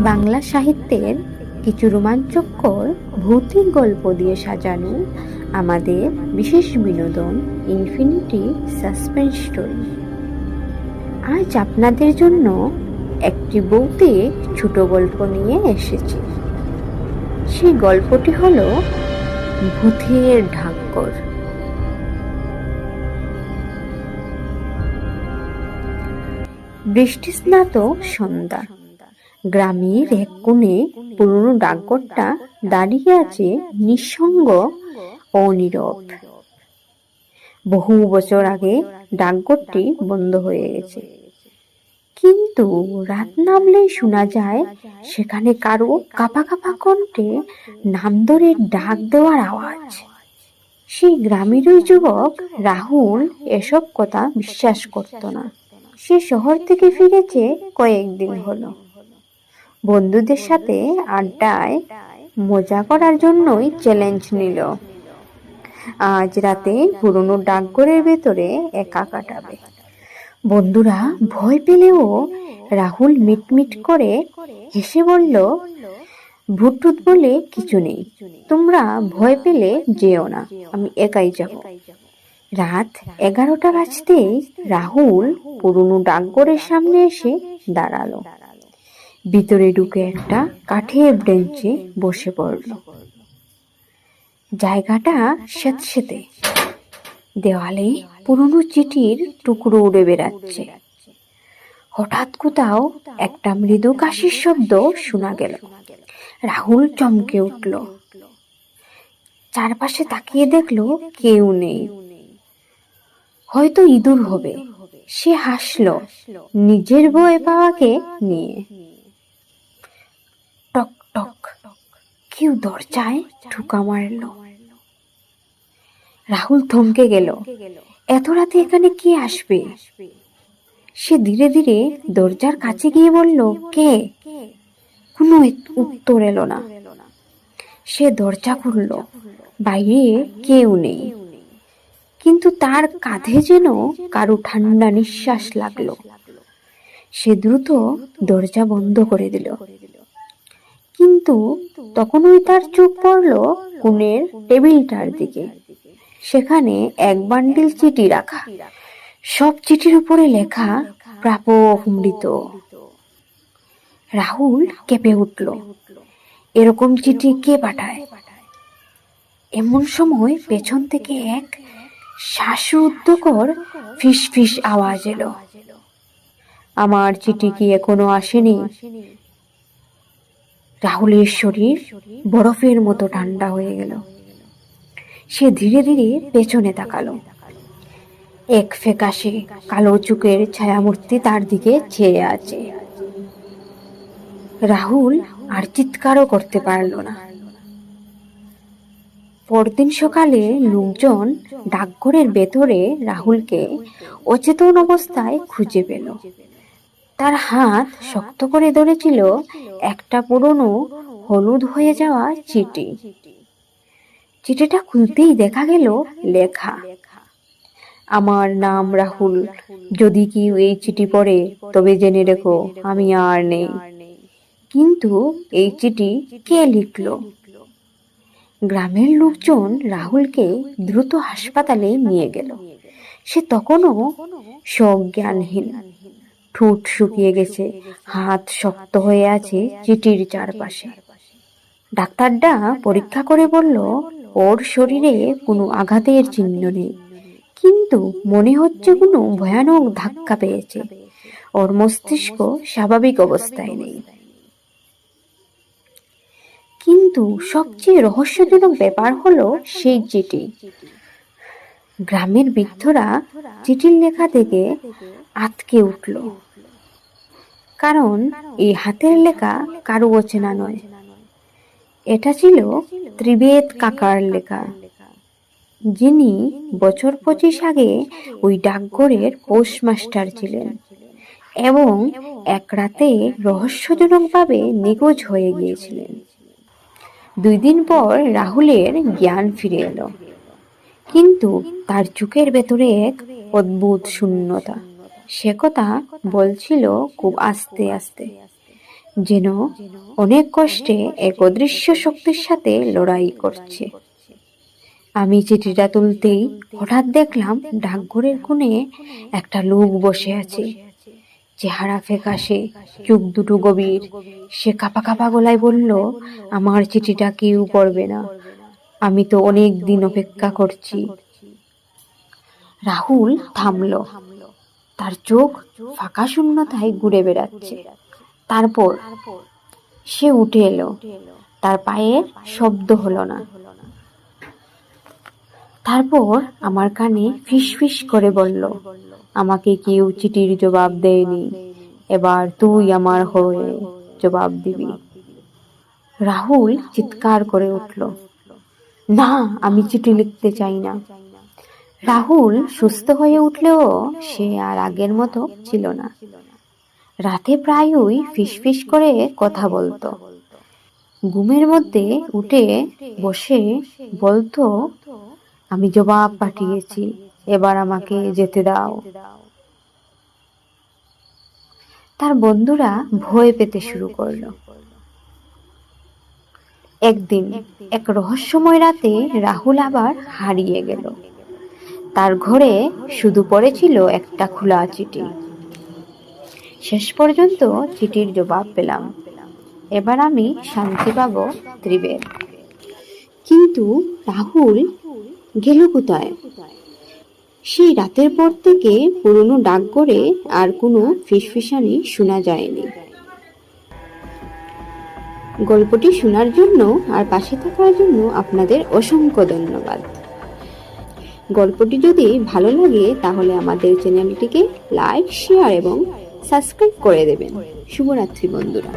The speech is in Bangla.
বাংলা সাহিত্যের কিছু রোমাঞ্চকর ভৌতিক গল্প দিয়ে সাজানো আমাদের বিশেষ বিনোদন ইনফিনিটি সাসপেন্স স্টোরি। আজ আপনাদের জন্য একটি ভৌতিক ছোট গল্প নিয়ে এসেছি। সেই গল্পটি হলো ভূতের ঢাকর। বৃষ্টিস্নাত সন্ধ্যা। গ্রামের এক কোণে পুরনো ডাকঘরটা দাঁড়িয়ে আছে নিঃসঙ্গ ও নীরব। বহু বছর আগে ডাকঘরটি বন্ধ হয়ে গেছে, কিন্তু রাত নামলেই শোনা যায় সেখানে কারো কাঁপা কাঁপা কণ্ঠে নাম ধরে ডাক দেওয়ার আওয়াজ। সেই গ্রামের ওই যুবক রাহুল এসব কথা বিশ্বাস করত না। সে শহর থেকে ফিরেছে কয়েকদিন হলো। বন্ধুদের সাথে আড্ডায় মজা করার জন্যই চ্যালেঞ্জ নিল আজ রাতে পুরনো ডাকঘরের ভেতরে একা কাটাবে। বন্ধুরা ভয় পেলেও রাহুল মিটমিট করে হেসে বলল, ভূত বলে কিছু নেই, তোমরা ভয় পেলে যেও না, আমি একাই যাব। রাত 11টা বাজতেই রাহুল পুরনো ডাকঘরের সামনে এসে দাঁড়ালো। ভিতরে ঢুকে একটা কাঠের বেঞ্চে বসে পড়ল। জায়গাটা স্যাঁতসেঁতে, দেওয়ালে পুরনো চিঠির টুকরো উড়ে বেড়াচ্ছে। হঠাৎ কোথাও একটা মৃদু কাশির শব্দ শোনা গেল। রাহুল চমকে উঠল। চারপাশে তাকিয়ে দেখলো কেউ নেই, হয়তো ইঁদুর হবে। সে হাসলো নিজের ভয় পাওয়াকে নিয়ে। টক টক, কেউ দরজায় ঠুকা মারল। রাহুল থমকে গেল। এত রাতে এখানে কে আসবে? সে ধীরে ধীরে দরজার কাছে গিয়ে বলল, কে? কোনো উত্তর এলো না। সে দরজা খুলল। বাইরে কেউ নেই, কিন্তু তার কাঁধে যেন কারো ঠান্ডা নিঃশ্বাস লাগলো। সে দ্রুত দরজা বন্ধ করে দিল, কিন্তু তখনই তার চোখ পড়ল কোণের টেবিলটার দিকে। সেখানে এক বান্ডিল চিঠি রাখা, সব চিঠির উপরে লেখা প্রাপক মৃত। রাহুল কেঁপে উঠল। এরকম চিঠি কে পাঠায়? এমন সময় পেছন থেকে এক শ্বাসরুদ্ধকর ফিস ফিস আওয়াজ এলো। আমার চিঠি কি এখনো আসেনি? রাহুলের শরীর বরফের মতো ঠান্ডা হয়ে গেল। সে ধীরে ধীরে পেছনে তাকালো। এক ফ্যাকাশে কালো চোখের ছায়ামূর্তি তার দিকে চেয়ে আছে। রাহুল আর চিৎকারও করতে পারল না। পরদিন সকালে লোকজন ডাকঘরের ভেতরে রাহুলকে অচেতন অবস্থায় খুঁজে পেল। তার হাত শক্ত করে ধরেছিল একটা পুরনো হলুদ হয়ে যাওয়া চিঠি। চিঠিটা খুলতেই দেখা গেল লেখা, আমার নাম রাহুল, যদি কেউ এই চিঠি পড়ে তবে জেনে রেখো আমি আর নেই। কিন্তু এই চিঠি কে লিখলো? গ্রামের লোকজন রাহুলকে দ্রুত হাসপাতালে নিয়ে গেল। সে তখনও সজ্ঞানহীন, ঠোঁট শুকিয়ে গেছে, হাত শক্ত হয়ে আছে চিঠির চারপাশে। ডাক্তাররা পরীক্ষা করে বলল, ওর শরীরে কোনো আঘাতের চিহ্ন নেই, কিন্তু মনে হচ্ছে কোনো ভয়ানক ধাক্কা পেয়েছে। ওর মস্তিষ্ক স্বাভাবিক অবস্থায় নেই। কিন্তু সবচেয়ে রহস্যজনক ব্যাপার হলো সেই চিঠি। গ্রামের বৃদ্ধরা চিঠির লেখা থেকে আঁতকে উঠল, কারণ এই হাতের লেখা কারো অচেনা নয়। এটা ছিল ত্রিবেদ কাকার লেখা, যিনি বছর 25 আগে ওই ডাকঘরের পোস্টমাস্টার ছিলেন এবং এক রাতে রহস্যজনকভাবে নিখোঁজ হয়ে গিয়েছিলেন। 2 দিন পর রাহুলের জ্ঞান ফিরে এলো, কিন্তু তার চোখের ভেতরে এক অদ্ভুত শূন্যতা। সে কথা বলছিল খুব আস্তে আস্তে, যেন অনেক কষ্টে এক অদৃশ্য শক্তির সাথে লড়াই করছে। আমি চিঠিটা তুলতেই হঠাৎ দেখলাম ডাকঘরের কোণে একটা লোক বসে আছে। চেহারা ফ্যাকাশে, চোখ দুটো গভীর। সে কাঁপা কাঁপা গলায় বলল, আমার চিঠিটা কেউ পড়বে না, আমি তো অনেক দিন অপেক্ষা করছি। রাহুল থামল, তার চোখ ফাঁকা শূন্যতায় ঘুরে বেড়াচ্ছে। তারপর সে উঠে এলো, তার পায়ের শব্দ হলো না। তারপর আমার কানে ফিস ফিস করে বলল, আমাকে কেউ চিঠির জবাব দেয়নি, এবার তুই আমার হয়ে জবাব দিবি। রাহুল চিৎকার করে উঠল, না, আমি চিঠি লিখতে চাই না। রাহুল সুস্থ হয়ে উঠলেও সে আর আগের মতো ছিল না। রাতে প্রায়ই ফিসফিস করে কথা বলতো। ঘুমের মধ্যে উঠে বসে বলতো, আমি জবাব পাঠিয়েছি, এবার আমাকে যেতে দাও। তার বন্ধুরা ভয় পেতে শুরু করলো। একদিন এক রহস্যময় রাতে রাহুল আবার হারিয়ে গেল। তার ঘরে শুধু পড়েছিল একটা খোলা চিঠি। শেষ পর্যন্ত চিঠির জবাব পেলাম, এবার আমি শান্তি পাব ত্রিবের। কিন্তু রাহুল গেল কোথায়? সেই রাতের পর থেকে পুরনো ডাকঘরে আর কোনো ফিসফিসানি শোনা যায়নি। গল্পটি শোনার জন্য আর পাশে থাকার জন্য আপনাদের অসংখ্য ধন্যবাদ। গল্পটি যদি ভালো লাগে তাহলে আমাদের চ্যানেলটিকে লাইক, শেয়ার এবং সাবস্ক্রাইব করে দেবেন। শুভরাত্রি বন্ধুরা।